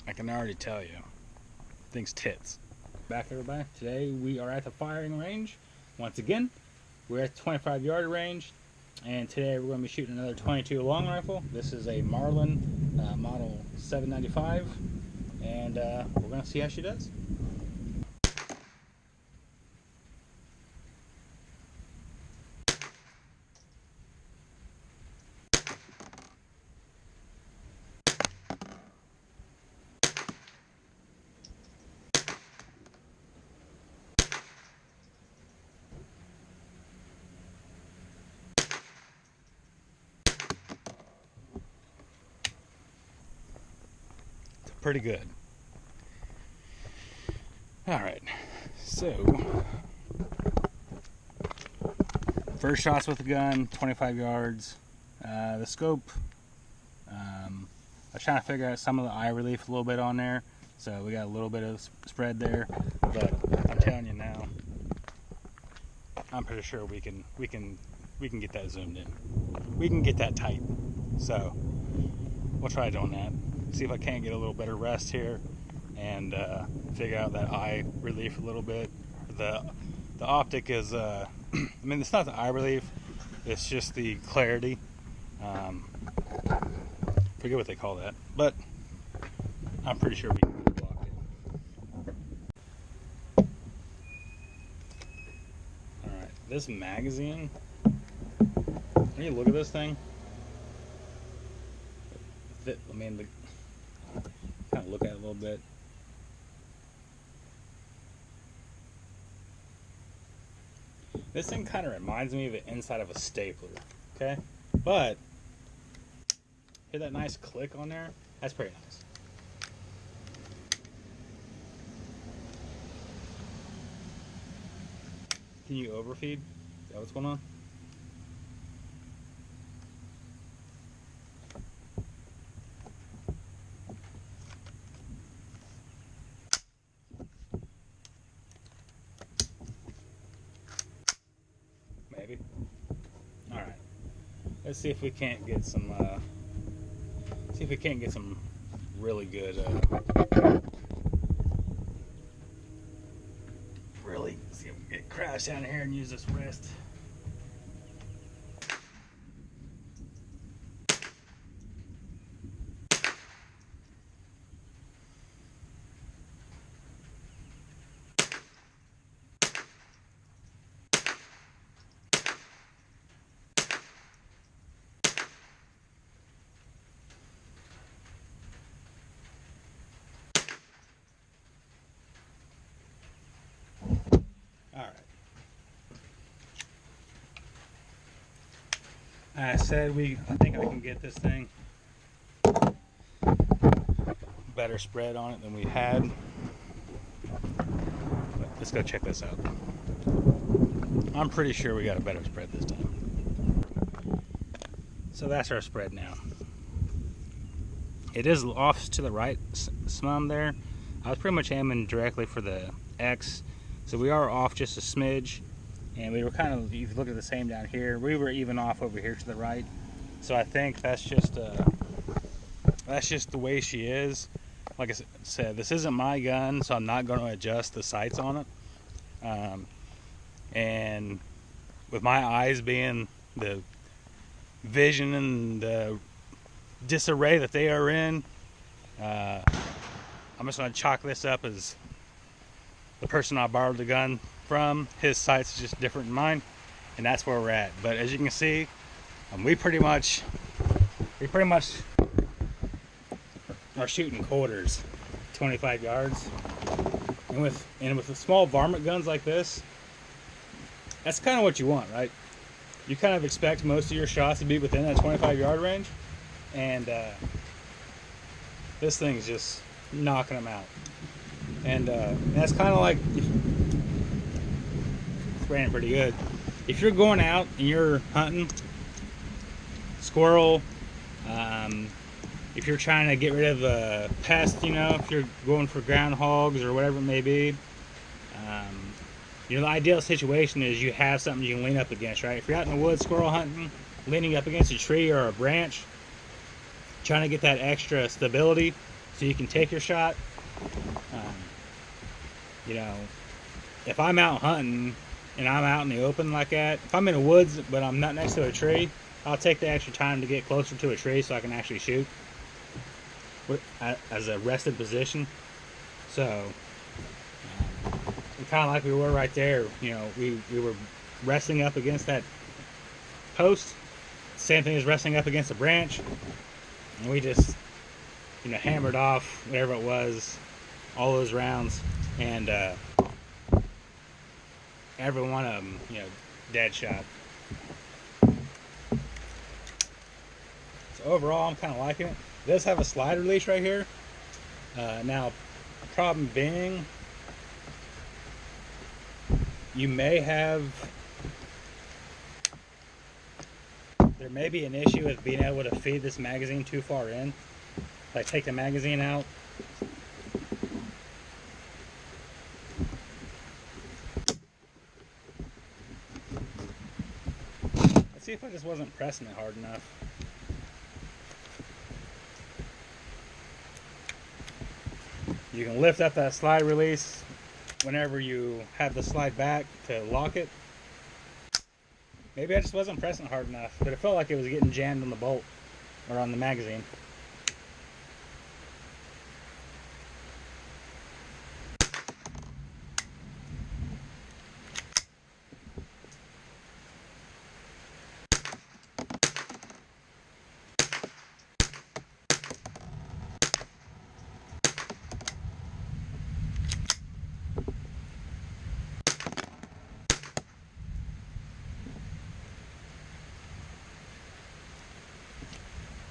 I can already tell you. Thing's tits. Back everybody. Today we are at the firing range. Once again, we're at the 25-yard range. And today we're going to be shooting another 22 long rifle. This is a Marlin model 795. And we're going to see how she does. Pretty good. Alright, so first shots with the gun, 25 yards. The scope, I was trying to figure out some of the eye relief a little bit on there, so we got a little bit of spread there, but I'm telling you now, I'm pretty sure we can get that zoomed in. We can get that tight. So we'll try doing that. See if I can't get a little better rest here and figure out that eye relief a little bit. The optic is, I mean, it's not the eye relief, it's just the clarity. Forget what they call that, but I'm pretty sure we can get it locked in. Alright, this magazine, when you look at this thing, I mean, kind of look at it a little bit. This thing kind of reminds me of the inside of a stapler, okay? But hear that nice click on there? That's pretty nice. Can you overfeed? Is that what's going on? Maybe. Alright. Let's see if we can't get some really good really see if we can get crash down here and use this wrist. Alright. I said I think I can get this thing better spread on it than we had. But let's go check this out. I'm pretty sure we got a better spread this time. So that's our spread now. It is off to the right some there. I was pretty much aiming directly for the X. So we are off just a smidge, and we were kind of, if you look at the same down here, we were even off over here to the right. So I think that's just the way she is. Like I said, this isn't my gun, so I'm not going to adjust the sights on it. And with my eyes being the vision and the disarray that they are in, I'm just going to chalk this up as the person I borrowed the gun from, his sights is just different than mine, and that's where we're at. But as you can see, we pretty much are shooting quarters, 25 yards. And with the small varmint guns like this, that's kind of what you want, right? You kind of expect most of your shots to be within that 25-yard range, and this thing's just knocking them out. And that's kind of like, it's raining pretty good. If you're going out and you're hunting squirrel, if you're trying to get rid of a pest, you know, if you're going for groundhogs or whatever it may be, you know, the ideal situation is you have something you can lean up against, right? If you're out in the woods squirrel hunting, leaning up against a tree or a branch, trying to get that extra stability so so you can take your shot. You know, if I'm out hunting and I'm out in the open like that, if I'm in the woods but I'm not next to a tree, I'll take the extra time to get closer to a tree so I can actually shoot as a rested position. So kind of like we were right there, you know, we were resting up against that post, same thing as resting up against a branch, and we just, you know, hammered off whatever it was, all those rounds, and every one of them, you know, dead shot. So overall, I'm kind of liking it. It does have a slide release right here. Now, problem being, you may have, there may be an issue with being able to feed this magazine too far in. Like, take the magazine out. Let's see if I just wasn't pressing it hard enough. You can lift up that slide release whenever you have the slide back to lock it. Maybe I just wasn't pressing hard enough, but it felt like it was getting jammed on the bolt or on the magazine.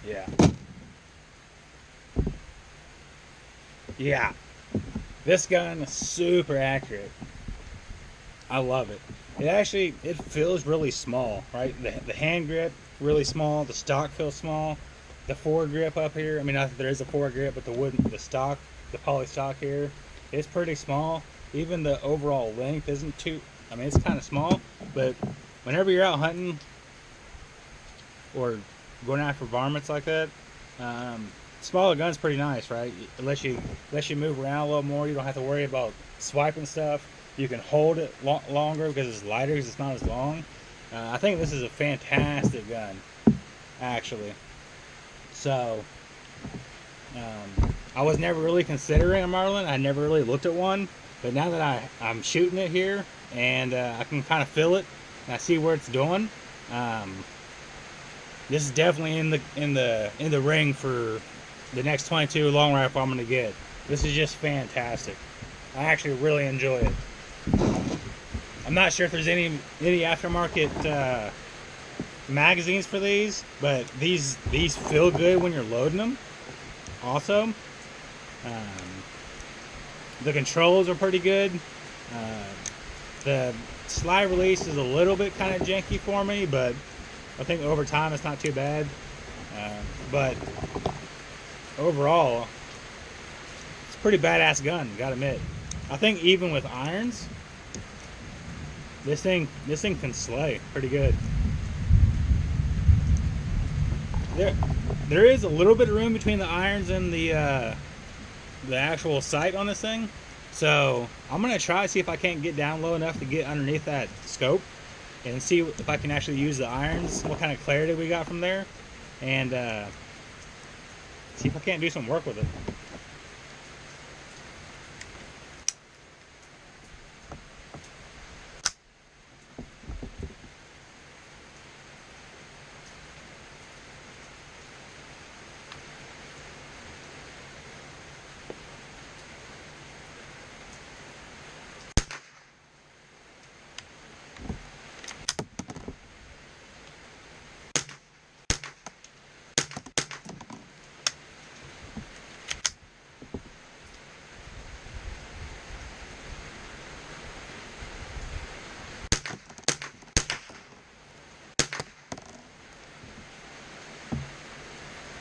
Yeah. Yeah. This gun is super accurate. I love it. It feels really small, right? The hand grip, really small. The stock feels small. The foregrip up here, I mean, not that there is a foregrip, but the stock, the poly stock here, is pretty small. Even the overall length isn't too, I mean, it's kind of small, but whenever you're out hunting or going after varmints like that, smaller gun's pretty nice, right? Unless you move around a little more, you don't have to worry about swiping stuff. You can hold it longer because it's lighter, because it's not as long. I think this is a fantastic gun, actually. So, I was never really considering a Marlin. I never really looked at one, but now that I'm shooting it here and I can kind of feel it and I see where it's going. This is definitely in the ring for the next 22 long rifle I'm gonna get. This is just fantastic. I actually really enjoy it. I'm not sure if there's any aftermarket magazines for these, but these feel good when you're loading them. Also, the controls are pretty good. The slide release is a little bit kind of janky for me, but I think over time it's not too bad. But overall, it's a pretty badass gun, gotta admit. I think even with irons, this thing can slay pretty good. There is a little bit of room between the irons and the actual sight on this thing, so I'm gonna try to see if I can't get down low enough to get underneath that scope and see if I can actually use the irons, what kind of clarity we got from there, and see if I can't do some work with it.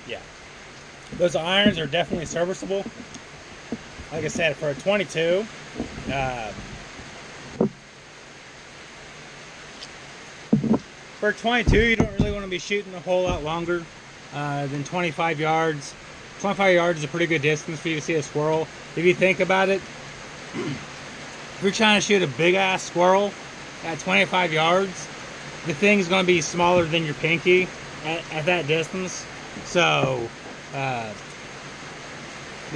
Yeah, those irons are definitely serviceable. Like I said, for a 22, you don't really want to be shooting a whole lot longer than 25 yards. 25 yards is a pretty good distance for you to see a squirrel. If you think about it, if you're trying to shoot a big ass squirrel at 25 yards, the thing's going to be smaller than your pinky at that distance. So the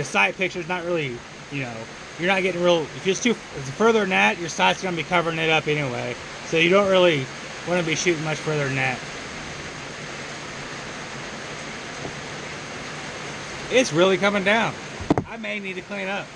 sight picture's not really, you know, you're not getting real. If it's further than that, your sight's going to be covering it up anyway. So you don't really want to be shooting much further than that. It's really coming down. I may need to clean up.